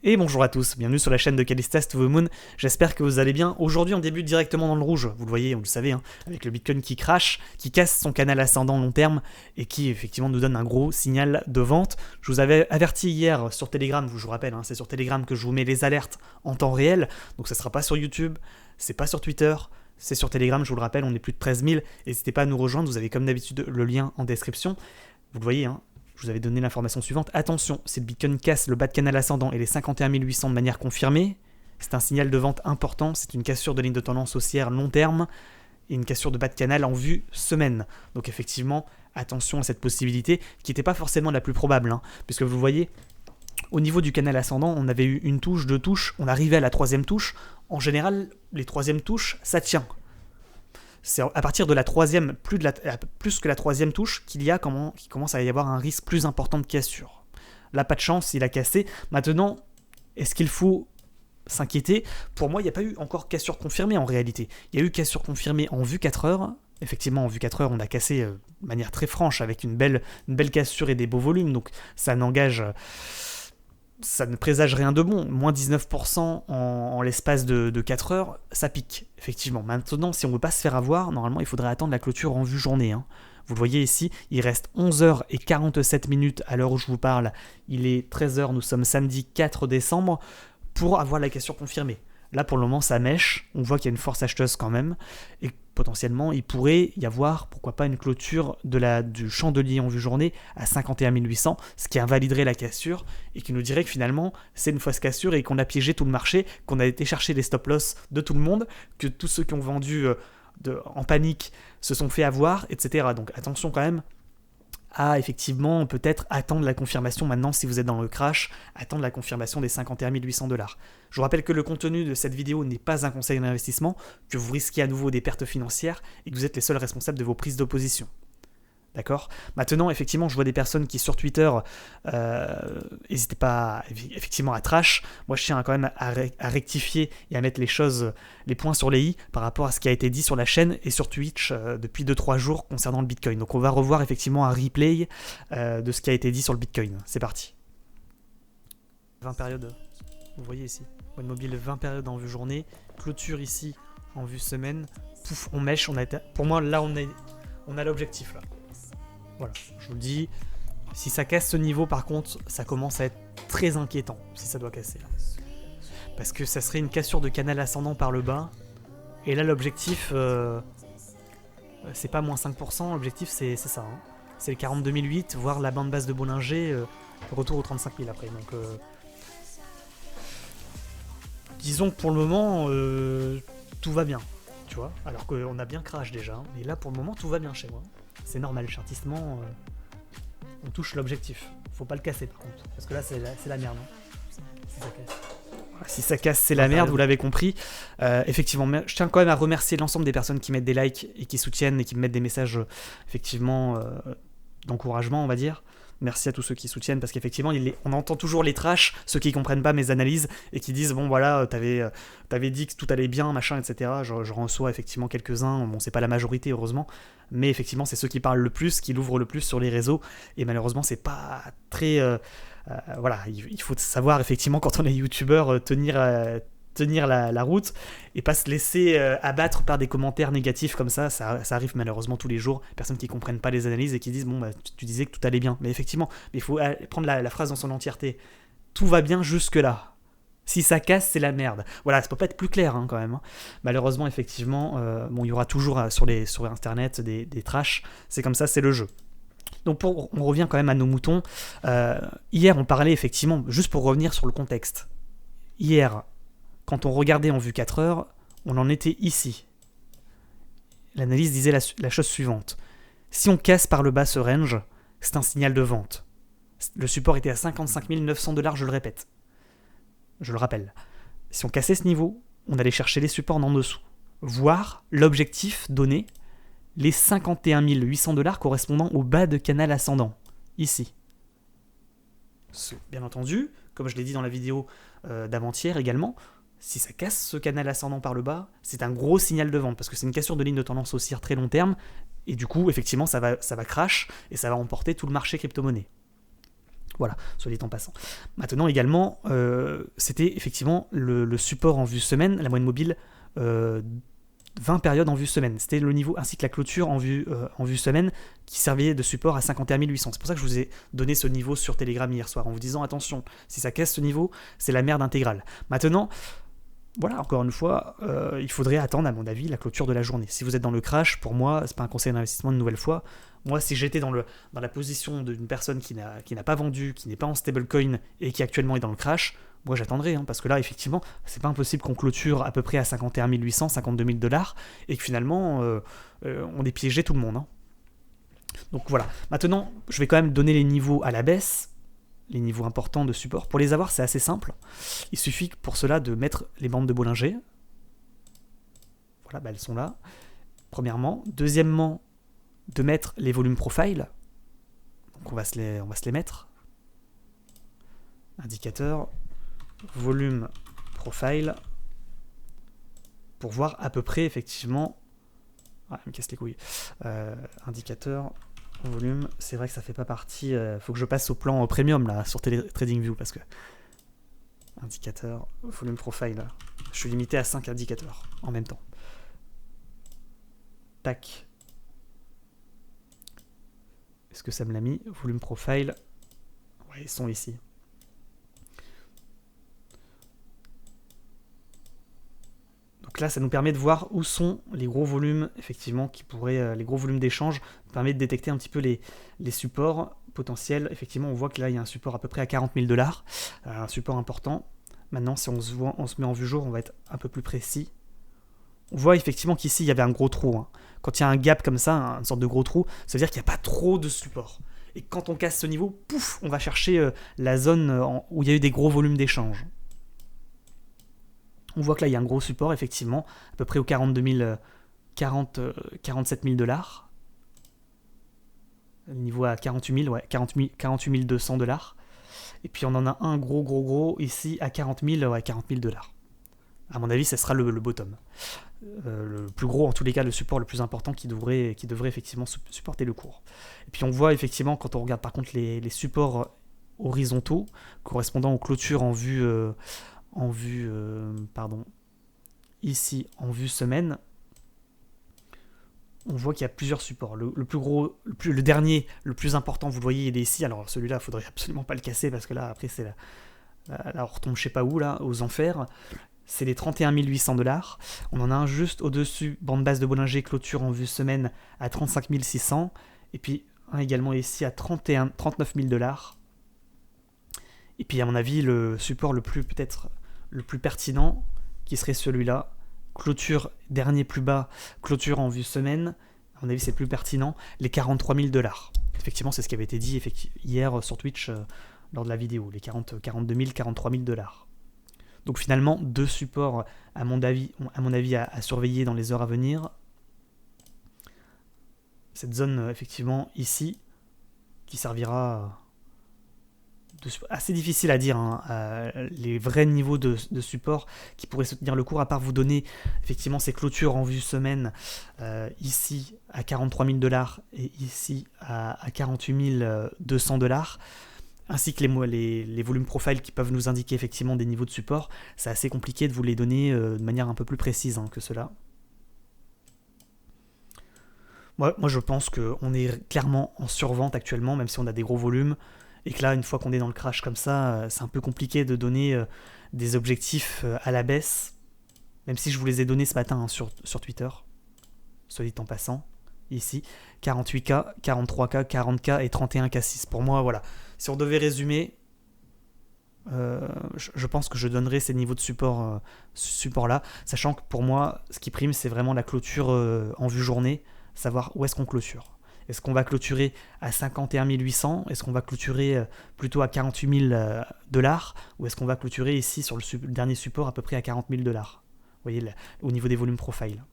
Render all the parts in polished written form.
Et bonjour à tous, bienvenue sur la chaîne de Callistas to the Moon, j'espère que vous allez bien. Aujourd'hui on débute directement dans le rouge, vous le voyez, vous le savez, hein, avec le Bitcoin qui crash, qui casse son canal ascendant long terme et qui effectivement nous donne un gros signal de vente. Je vous avais averti hier sur Telegram, je vous rappelle, hein, c'est sur Telegram que je vous mets les alertes en temps réel, donc ça sera pas sur YouTube, c'est pas sur Twitter, c'est sur Telegram, je vous le rappelle, on est plus de 13 000, n'hésitez pas à nous rejoindre, vous avez comme d'habitude le lien en description, vous le voyez, hein. Je vous avais donné l'information suivante. Attention, si le Bitcoin casse le bas de canal ascendant et les 51 800 de manière confirmée, c'est un signal de vente important, c'est une cassure de ligne de tendance haussière long terme et une cassure de bas de canal en vue semaine. Donc effectivement, attention à cette possibilité qui n'était pas forcément la plus probable, hein, puisque vous voyez, au niveau du canal ascendant, on avait eu une touche, deux touches, on arrivait à la troisième touche. En général, les troisièmes touches, ça tient. C'est à partir de la troisième, plus que la troisième touche, qu'il commence à y avoir un risque plus important de cassure. Là, pas de chance, il a cassé. Maintenant, est-ce qu'il faut s'inquiéter? Pour moi, il n'y a pas eu encore cassure confirmée en réalité. Il y a eu cassure confirmée en vue 4 heures. Effectivement, en vue 4 heures, on a cassé de manière très franche, avec une belle cassure et des beaux volumes. Donc ça ne présage rien de bon. Moins 19% en l'espace de 4 heures, ça pique, effectivement. Maintenant, si on ne veut pas se faire avoir, normalement, il faudrait attendre la clôture en vue journée. Hein. Vous le voyez ici, il reste 11h47 à l'heure où je vous parle. Il est 13h, nous sommes samedi 4 décembre, pour avoir la cassure confirmée. Là, pour le moment, ça mèche. On voit qu'il y a une force acheteuse quand même. Et potentiellement, il pourrait y avoir, pourquoi pas, une clôture du chandelier en vue journée à 51 800, ce qui invaliderait la cassure et qui nous dirait que finalement, c'est une fausse cassure et qu'on a piégé tout le marché, qu'on a été chercher les stop-loss de tout le monde, que tous ceux qui ont vendu en panique se sont fait avoir, etc. Donc attention quand même à effectivement peut-être attendre la confirmation maintenant si vous êtes dans le crash, attendre la confirmation des 51 800 $. Je vous rappelle que le contenu de cette vidéo n'est pas un conseil d'investissement, que vous risquez à nouveau des pertes financières et que vous êtes les seuls responsables de vos prises d'opposition. D'accord ? Maintenant, effectivement, je vois des personnes qui sur Twitter n'hésitez pas effectivement à trash. Moi, je tiens quand même à rectifier et à mettre les points sur les i par rapport à ce qui a été dit sur la chaîne et sur Twitch depuis 2-3 jours concernant le Bitcoin. Donc, on va revoir effectivement un replay de ce qui a été dit sur le Bitcoin. C'est parti. 20 périodes, vous voyez ici. One mobile 20 périodes en vue journée. Clôture ici en vue semaine. Pouf, on mèche. Pour moi, là, on a l'objectif là. Voilà, je vous le dis, si ça casse ce niveau par contre, ça commence à être très inquiétant si ça doit casser. Là. Parce que ça serait une cassure de canal ascendant par le bas, et là l'objectif, c'est pas moins 5%, l'objectif c'est ça. Hein. C'est le 42 008, voire la bande basse de Bollinger, retour aux 35 000 après. Donc, disons que pour le moment, tout va bien, tu vois, alors qu'on a bien crash déjà, hein. Et là pour le moment tout va bien chez moi. C'est normal, chartissement, on touche l'objectif. Faut pas le casser par contre, parce que là c'est la merde. Hein. Si ça casse. Si ça casse, c'est la merde, vous l'avez compris. Effectivement, je tiens quand même à remercier l'ensemble des personnes qui mettent des likes et qui soutiennent et qui me mettent des messages effectivement d'encouragement, on va dire. Merci à tous ceux qui soutiennent parce qu'effectivement, on entend toujours les trash, ceux qui comprennent pas mes analyses et qui disent bon voilà, t'avais dit que tout allait bien, machin, etc. Je reçois effectivement quelques-uns, bon c'est pas la majorité heureusement, mais effectivement c'est ceux qui parlent le plus, qui l'ouvrent le plus sur les réseaux et malheureusement c'est pas très... voilà, il faut savoir effectivement quand on est youtubeur tenir la route et pas se laisser abattre par des commentaires négatifs comme ça arrive malheureusement tous les jours, personnes qui comprennent pas les analyses et qui disent bon bah tu disais que tout allait bien, mais effectivement il faut prendre la phrase dans son entièreté, tout va bien jusque là, si ça casse c'est la merde, voilà, ça peut pas être plus clair hein, quand même, hein. Malheureusement effectivement bon il y aura toujours sur internet des trash, c'est comme ça, c'est le jeu. Donc on revient quand même à nos moutons. Hier on parlait effectivement, juste pour revenir sur le contexte, hier quand on regardait en vue 4 heures, on en était ici. L'analyse disait la chose suivante. Si on casse par le bas ce range, c'est un signal de vente. Le support était à 55 900 $, je le répète. Je le rappelle. Si on cassait ce niveau, on allait chercher les supports en dessous. Voire l'objectif donné, les 51 800 $ correspondant au bas de canal ascendant. Ici. Bien entendu, comme je l'ai dit dans la vidéo d'avant-hier également, si ça casse ce canal ascendant par le bas, c'est un gros signal de vente, parce que c'est une cassure de ligne de tendance haussière très long terme, et du coup, effectivement, ça va crash, et ça va emporter tout le marché crypto-monnaie. Voilà, soit dit en passant. Maintenant également, c'était effectivement le support en vue semaine, la moyenne mobile, 20 périodes en vue semaine. C'était le niveau, ainsi que la clôture en vue semaine, qui servait de support à 51 800. C'est pour ça que je vous ai donné ce niveau sur Telegram hier soir, en vous disant attention, si ça casse ce niveau, c'est la merde intégrale. Maintenant, voilà, encore une fois, il faudrait attendre, à mon avis, la clôture de la journée. Si vous êtes dans le crash, pour moi, c'est pas un conseil d'investissement une nouvelle fois. Moi, si j'étais dans la position d'une personne qui n'a pas vendu, qui n'est pas en stablecoin et qui actuellement est dans le crash, moi j'attendrai, parce que là, effectivement, c'est pas impossible qu'on clôture à peu près à 51 800, 52 000 dollars et que finalement, on ait piégé tout le monde. Donc voilà. Maintenant, je vais quand même donner les niveaux à la baisse, les niveaux importants de support. Pour les avoir, c'est assez simple. Il suffit pour cela de mettre les bandes de Bollinger. Voilà, elles sont là. Premièrement. Deuxièmement, de mettre les volumes profile. Donc on va se les mettre. Indicateur, volume profile, pour voir à peu près effectivement. Ah, il me casse les couilles. Indicateur, volume, c'est vrai que ça fait pas partie. Faut que je passe au plan premium là sur TradingView parce que. Indicateur, volume profile. Je suis limité à 5 indicateurs en même temps. Tac. Est-ce que ça me l'a mis? Volume profile. Ouais, ils sont ici. Donc là, ça nous permet de voir où sont les gros volumes, effectivement, les gros volumes d'échange, permet de détecter un petit peu les supports potentiels. Effectivement, on voit que là, il y a un support à peu près à 40 000 $, un support important. Maintenant, si on se met en vue jour, on va être un peu plus précis. On voit effectivement qu'ici, il y avait un gros trou. Quand il y a un gap comme ça, une sorte de gros trou, ça veut dire qu'il n'y a pas trop de support. Et quand on casse ce niveau, pouf, on va 47 la zone où il y a eu des gros volumes d'échange. On voit que là, il y a un gros support, effectivement, à peu près aux 47 000 $. Le niveau à 48 000, ouais, 48 200 $. Et puis on en a un gros ici à 40 000 $. À mon avis, ça sera le bottom. Le plus gros, en tous les cas, le support le plus important qui devrait effectivement supporter le cours. Et puis on voit effectivement, quand on regarde par contre les supports horizontaux, correspondant aux clôtures ici en vue semaine, on voit qu'il y a plusieurs supports. Le plus gros, le dernier, le plus important, vous le voyez, il est ici. Alors celui-là, il faudrait absolument pas le casser parce que là, après, c'est là, on retombe je sais pas où, là, aux enfers. C'est les 31 800 $. On en a un juste au-dessus, bande basse de Bollinger, clôture en vue semaine à 35 600. Et puis un également ici à 39 000 $. Et puis à mon avis, le support peut-être le plus pertinent, qui serait celui-là. Clôture, dernier plus bas, clôture en vue semaine. À mon avis, c'est le plus pertinent. Les 43 000 $. Effectivement, c'est ce qui avait été dit hier sur Twitch lors de la vidéo. Les 42 000, 43 000 $. Donc finalement, deux supports, à mon avis, à surveiller dans les heures à venir. Cette zone, effectivement, ici, qui servira... assez difficile à dire, les vrais niveaux de support qui pourraient soutenir le cours, à part vous donner effectivement ces clôtures en vue semaine, ici à 43 000 $ et ici à 48 200 $, ainsi que les volumes profile qui peuvent nous indiquer effectivement des niveaux de support. C'est assez compliqué de vous les donner de manière un peu plus précise que cela. Moi je pense qu'on est clairement en survente actuellement, même si on a des gros volumes. Et que là, une fois qu'on est dans le crash comme ça, c'est un peu compliqué de donner des objectifs à la baisse, même si je vous les ai donnés ce matin sur Twitter, soit dit en passant, ici, 48K, 43K, 40K et 31K6. Pour moi, voilà, si on devait résumer, je pense que je donnerais ces niveaux de support-là, sachant que pour moi, ce qui prime, c'est vraiment la clôture en vue journée, savoir où est-ce qu'on clôture. Est-ce qu'on va clôturer à 51 800 ? Est-ce qu'on va clôturer plutôt à 48 000 $? Ou est-ce qu'on va clôturer ici sur le dernier support à peu près à 40 000 $? Vous voyez, au niveau des volumes profile.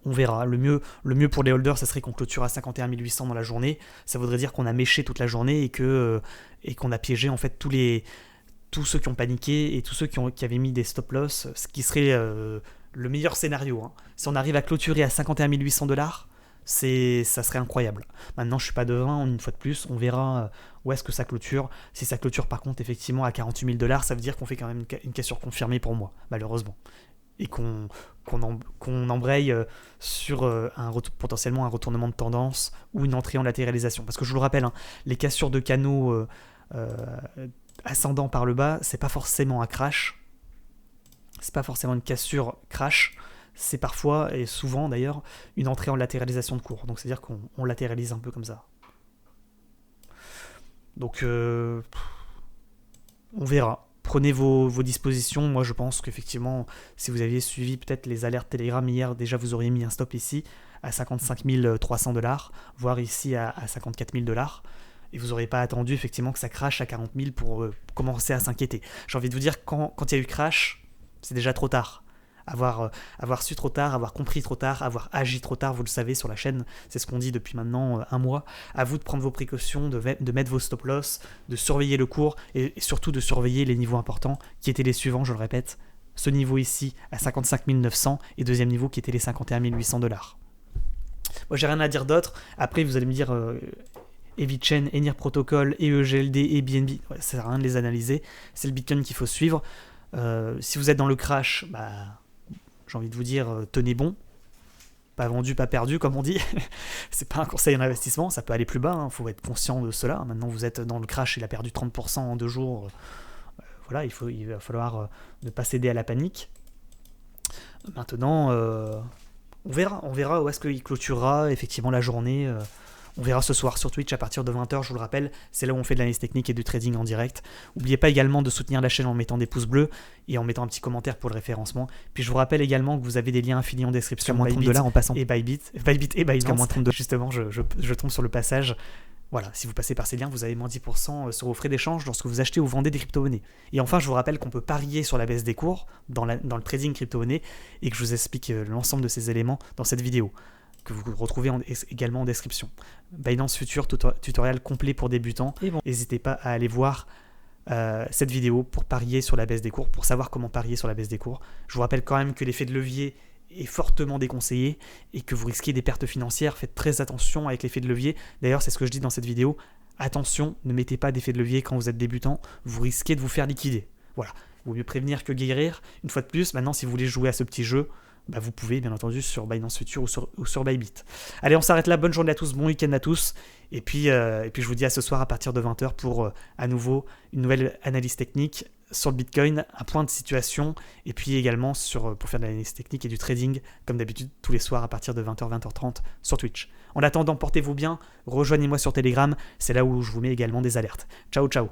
On verra. Le mieux pour les holders, ça serait qu'on clôture à 51 800 dans la journée. Ça voudrait dire qu'on a méché toute la journée et qu'on a piégé en fait tous ceux qui ont paniqué et tous ceux qui avaient mis des stop-loss, ce qui serait le meilleur scénario. Si on arrive à clôturer à 51 800 $, ça serait incroyable. Maintenant, je suis pas devin, une fois de plus, on verra où est-ce que ça clôture. Si ça clôture par contre effectivement à 48 000 $, ça veut dire qu'on fait quand même une cassure confirmée pour moi, malheureusement. Et qu'on embraye sur potentiellement un retournement de tendance ou une entrée en latéralisation. Parce que je vous le rappelle, hein, les cassures de canaux ascendant par le bas, c'est pas forcément un crash, c'est pas forcément une cassure crash, c'est parfois, et souvent d'ailleurs, une entrée en latéralisation de cours. Donc c'est-à-dire qu'on latéralise un peu comme ça. Donc on verra. Prenez vos dispositions. Moi je pense qu'effectivement, si vous aviez suivi peut-être les alertes Telegram hier, déjà vous auriez mis un stop ici à 55 300 $, voire ici à 54 000 $. Et vous n'auriez pas attendu effectivement que ça crache à 40 000 pour commencer à s'inquiéter. J'ai envie de vous dire, quand il y a eu crash, c'est déjà trop tard. Avoir su trop tard, avoir compris trop tard, avoir agi trop tard, vous le savez sur la chaîne, c'est ce qu'on dit depuis maintenant un mois. À vous de prendre vos précautions, de mettre vos stop loss, de surveiller le cours et surtout de surveiller les niveaux importants qui étaient les suivants, je le répète. Ce niveau ici à 55 900 et deuxième niveau qui était les 51 800 $. Moi j'ai rien à dire d'autre. Après vous allez me dire Evichain, Enir Protocol, EEGLD et BNB, ouais, ça sert à rien de les analyser. C'est le Bitcoin qu'il faut suivre. Si vous êtes dans le crash, j'ai envie de vous dire, tenez bon. Pas vendu, pas perdu, comme on dit. C'est pas un conseil en investissement, ça peut aller plus bas, hein, faut être conscient de cela. Maintenant, vous êtes dans le crash, il a perdu 30% en 2 jours. Voilà, il va falloir ne pas céder à la panique. Maintenant, on verra où est-ce qu'il clôturera effectivement la journée. On verra ce soir sur Twitch à partir de 20h, je vous le rappelle, c'est là où on fait de l'analyse technique et du trading en direct. N'oubliez pas également de soutenir la chaîne en mettant des pouces bleus et en mettant un petit commentaire pour le référencement. Puis je vous rappelle également que vous avez des liens affiliés en description, moins $30 en passant. Et Bybit et Binance. Moins $30. Justement, je tombe sur le passage. Voilà, si vous passez par ces liens, vous avez moins 10% sur vos frais d'échange lorsque vous achetez ou vendez des crypto-monnaies. Et enfin, je vous rappelle qu'on peut parier sur la baisse des cours dans le trading crypto-monnaie et que je vous explique l'ensemble de ces éléments dans cette vidéo, que vous retrouvez également en description. Binance Future, tutoriel complet pour débutants. Et bon, n'hésitez pas à aller voir cette vidéo pour parier sur la baisse des cours, pour savoir comment parier sur la baisse des cours. Je vous rappelle quand même que l'effet de levier est fortement déconseillé et que vous risquez des pertes financières. Faites très attention avec l'effet de levier. D'ailleurs, c'est ce que je dis dans cette vidéo. Attention, ne mettez pas d'effet de levier quand vous êtes débutant. Vous risquez de vous faire liquider. Voilà. Il vaut mieux prévenir que guérir. Une fois de plus, maintenant, si vous voulez jouer à ce petit jeu, vous pouvez bien entendu sur Binance Future ou sur Bybit. Allez, on s'arrête là, bonne journée à tous, bon week-end à tous, et puis je vous dis à ce soir à partir de 20h pour à nouveau une nouvelle analyse technique sur le Bitcoin, un point de situation, et puis également pour faire de l'analyse technique et du trading, comme d'habitude tous les soirs à partir de 20h, 20h30 sur Twitch. En attendant, portez-vous bien, rejoignez-moi sur Telegram, c'est là où je vous mets également des alertes. Ciao, ciao.